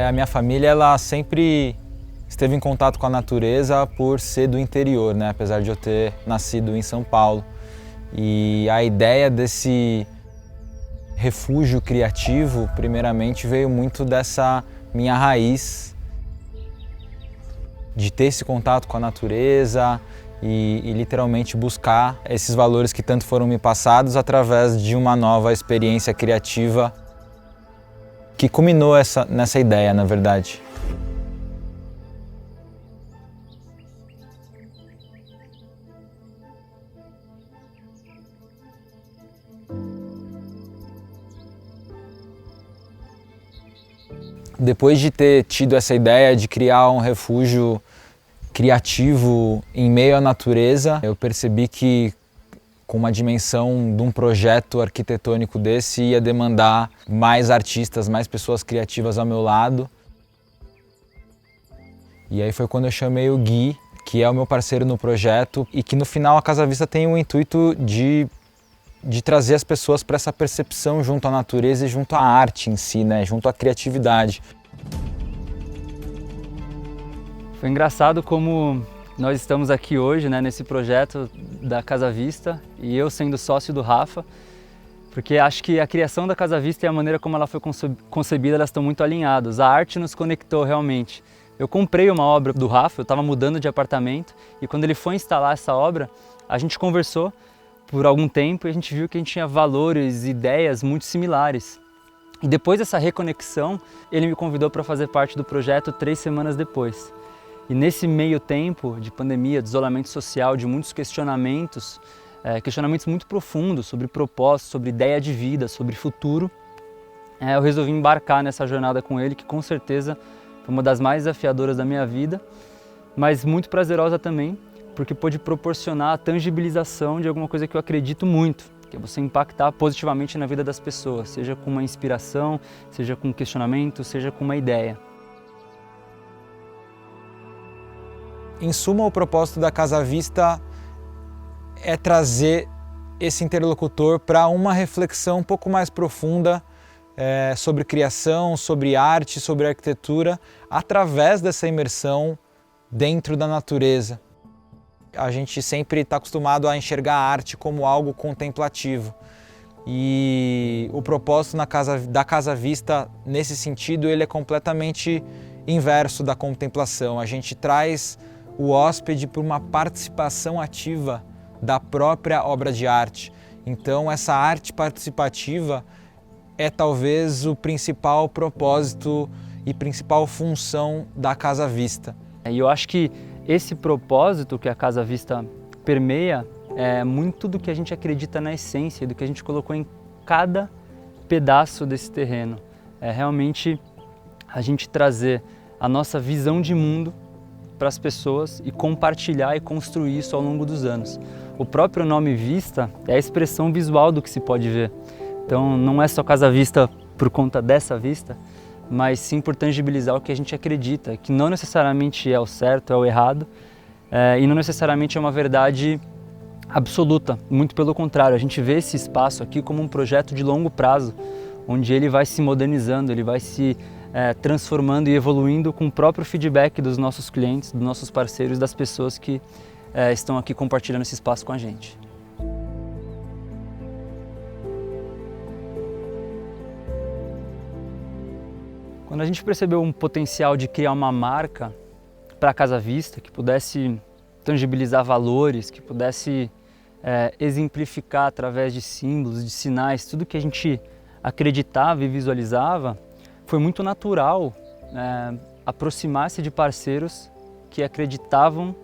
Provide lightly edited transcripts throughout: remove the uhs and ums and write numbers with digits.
A minha família ela sempre esteve em contato com a natureza por ser do interior, né? Apesar de eu ter nascido em São Paulo. E a ideia desse refúgio criativo, primeiramente, veio muito dessa minha raiz de ter esse contato com a natureza e literalmente buscar esses valores que tanto foram me passados através de uma nova experiência criativa que culminou nessa ideia, na verdade. Depois de ter tido essa ideia de criar um refúgio criativo em meio à natureza, eu percebi que com uma dimensão de um projeto arquitetônico desse ia demandar mais artistas, mais pessoas criativas ao meu lado. E aí foi quando eu chamei o Gui, que é o meu parceiro no projeto e que no final a Casa Vista tem o intuito de trazer as pessoas para essa percepção junto à natureza e junto à arte em si, né? Junto à criatividade. Foi engraçado como nós estamos aqui hoje, né, nesse projeto da Casa Vista e eu sendo sócio do Rafa, porque acho que a criação da Casa Vista e a maneira como ela foi concebida, elas estão muito alinhadas. A arte nos conectou realmente. Eu comprei uma obra do Rafa, eu estava mudando de apartamento e quando ele foi instalar essa obra, a gente conversou por algum tempo e a gente viu que a gente tinha valores e ideias muito similares. E depois dessa reconexão, ele me convidou para fazer parte do projeto 3 semanas depois. E nesse meio tempo de pandemia, de isolamento social, de muitos questionamentos, questionamentos muito profundos sobre propósito, sobre ideia de vida, sobre futuro, eu resolvi embarcar nessa jornada com ele, que com certeza foi uma das mais desafiadoras da minha vida, mas muito prazerosa também, porque pôde proporcionar a tangibilização de alguma coisa que eu acredito muito, que é você impactar positivamente na vida das pessoas, seja com uma inspiração, seja com um questionamento, seja com uma ideia. Em suma, o propósito da Casa Vista é trazer esse interlocutor para uma reflexão um pouco mais profunda sobre criação, sobre arte, sobre arquitetura, através dessa imersão dentro da natureza. A gente sempre está acostumado a enxergar a arte como algo contemplativo. E o propósito da Casa Vista, nesse sentido, ele é completamente inverso da contemplação. A gente traz o hóspede para uma participação ativa da própria obra de arte. Então, essa arte participativa é talvez o principal propósito e principal função da Casa Vista. E eu acho que esse propósito que a Casa Vista permeia é muito do que a gente acredita na essência, do que a gente colocou em cada pedaço desse terreno. É realmente a gente trazer a nossa visão de mundo para as pessoas e compartilhar e construir isso ao longo dos anos. O próprio nome Vista é a expressão visual do que se pode ver. Então não é só Casa Vista por conta dessa vista, mas sim por tangibilizar o que a gente acredita, que não necessariamente é o certo, é o errado, e não necessariamente é uma verdade absoluta, muito pelo contrário. A gente vê esse espaço aqui como um projeto de longo prazo, onde ele vai se modernizando, ele vai se transformando e evoluindo com o próprio feedback dos nossos clientes, dos nossos parceiros, das pessoas que estão aqui compartilhando esse espaço com a gente. Quando a gente percebeu um potencial de criar uma marca para a Casa Vista, que pudesse tangibilizar valores, que pudesse exemplificar através de símbolos, de sinais, tudo que a gente acreditava e visualizava, foi muito natural aproximar-se de parceiros que acreditavam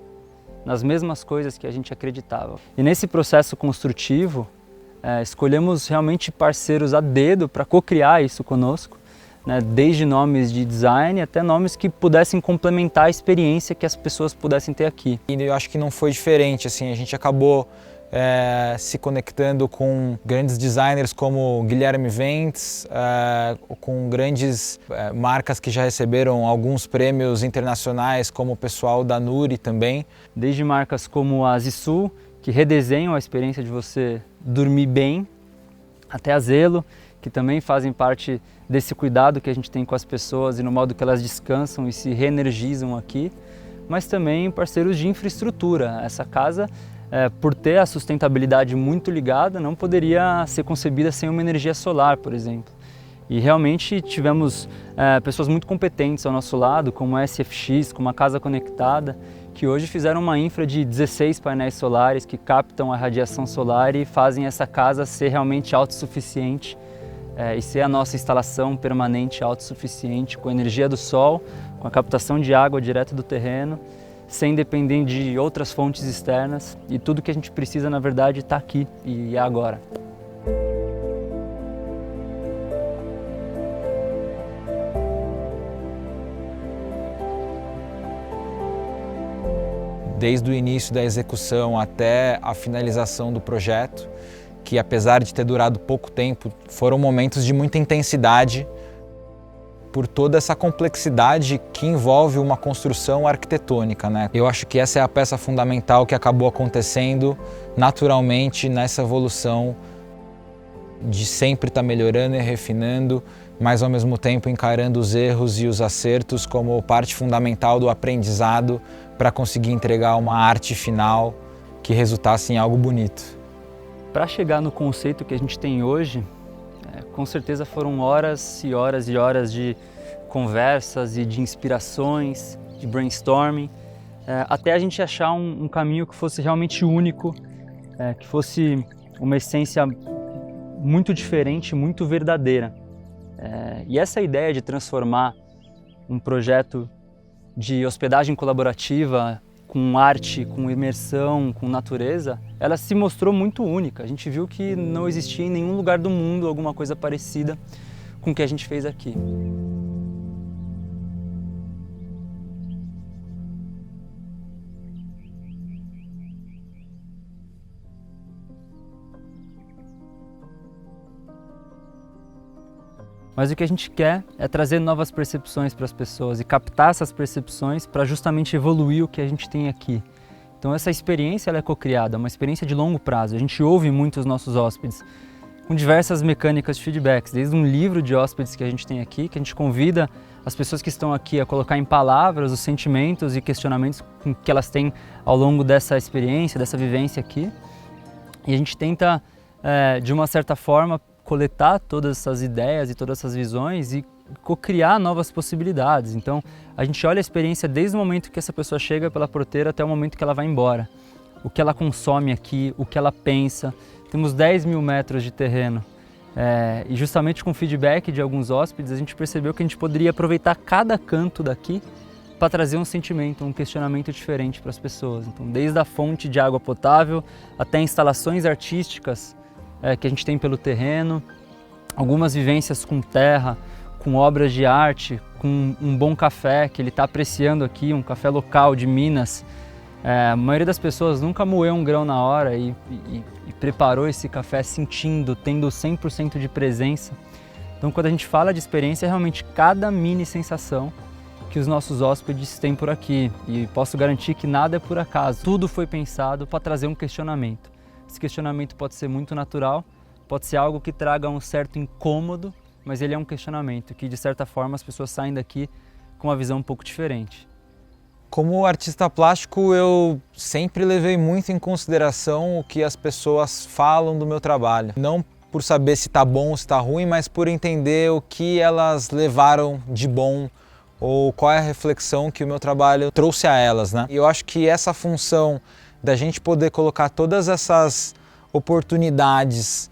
nas mesmas coisas que a gente acreditava. E nesse processo construtivo, escolhemos realmente parceiros a dedo para co-criar isso conosco, né? Desde nomes de design até nomes que pudessem complementar a experiência que as pessoas pudessem ter aqui. E eu acho que não foi diferente, assim, a gente acabou se conectando com grandes designers como Guilherme Ventes, com grandes marcas que já receberam alguns prêmios internacionais, como o pessoal da Nuri também. Desde marcas como a Zissu, que redesenham a experiência de você dormir bem, até a Zelo, que também fazem parte desse cuidado que a gente tem com as pessoas e no modo que elas descansam e se reenergizam aqui, mas também parceiros de infraestrutura. Essa casa, por ter a sustentabilidade muito ligada, não poderia ser concebida sem uma energia solar, por exemplo. E realmente tivemos pessoas muito competentes ao nosso lado, como a SFX, como a Casa Conectada, que hoje fizeram uma infra de 16 painéis solares que captam a radiação solar e fazem essa casa ser realmente autossuficiente e ser a nossa instalação permanente autossuficiente com a energia do sol, com a captação de água direto do terreno, sem depender de outras fontes externas, e tudo que a gente precisa, na verdade, está aqui e é agora. Desde o início da execução até a finalização do projeto, que apesar de ter durado pouco tempo, foram momentos de muita intensidade por toda essa complexidade que envolve uma construção arquitetônica, né? Eu acho que essa é a peça fundamental que acabou acontecendo naturalmente nessa evolução de sempre estar melhorando e refinando, mas ao mesmo tempo encarando os erros e os acertos como parte fundamental do aprendizado para conseguir entregar uma arte final que resultasse em algo bonito. Para chegar no conceito que a gente tem hoje, com certeza foram horas e horas e horas de conversas e de inspirações, de brainstorming, até a gente achar um caminho que fosse realmente único, que fosse uma essência muito diferente, muito verdadeira. E essa ideia de transformar um projeto de hospedagem colaborativa com arte, com imersão, com natureza, ela se mostrou muito única. A gente viu que não existia em nenhum lugar do mundo alguma coisa parecida com o que a gente fez aqui. Mas o que a gente quer é trazer novas percepções para as pessoas e captar essas percepções para justamente evoluir o que a gente tem aqui. Então essa experiência ela é co-criada, uma experiência de longo prazo. A gente ouve muito os nossos hóspedes com diversas mecânicas de feedbacks, desde um livro de hóspedes que a gente tem aqui, que a gente convida as pessoas que estão aqui a colocar em palavras os sentimentos e questionamentos que elas têm ao longo dessa experiência, dessa vivência aqui. E a gente tenta, de uma certa forma, coletar todas essas ideias e todas essas visões e co-criar novas possibilidades. Então, a gente olha a experiência desde o momento que essa pessoa chega pela porteira até o momento que ela vai embora. O que ela consome aqui, o que ela pensa. Temos 10 mil metros de terreno e justamente com o feedback de alguns hóspedes a gente percebeu que a gente poderia aproveitar cada canto daqui para trazer um sentimento, um questionamento diferente para as pessoas. Então, desde a fonte de água potável até instalações artísticas que a gente tem pelo terreno, algumas vivências com terra, com obras de arte, com um bom café que ele está apreciando aqui, um café local de Minas. A maioria das pessoas nunca moeu um grão na hora e preparou esse café sentindo, tendo 100% de presença. Então, quando a gente fala de experiência, é realmente cada mini sensação que os nossos hóspedes têm por aqui. E posso garantir que nada é por acaso. Tudo foi pensado para trazer um questionamento. Esse questionamento pode ser muito natural, pode ser algo que traga um certo incômodo, mas ele é um questionamento que, de certa forma, as pessoas saem daqui com uma visão um pouco diferente. Como artista plástico, eu sempre levei muito em consideração o que as pessoas falam do meu trabalho. Não por saber se está bom ou se está ruim, mas por entender o que elas levaram de bom ou qual é a reflexão que o meu trabalho trouxe a elas, né? E eu acho que essa função da gente poder colocar todas essas oportunidades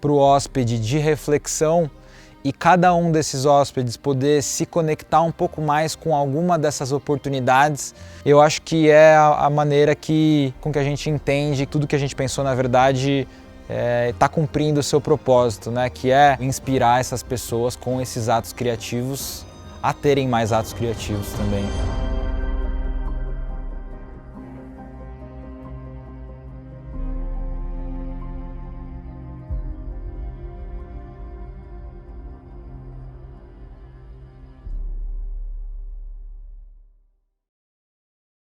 para o hóspede de reflexão e cada um desses hóspedes poder se conectar um pouco mais com alguma dessas oportunidades, eu acho que é a maneira com que a gente entende que tudo que a gente pensou, na verdade, está cumprindo o seu propósito, né? Que é inspirar essas pessoas com esses atos criativos a terem mais atos criativos também.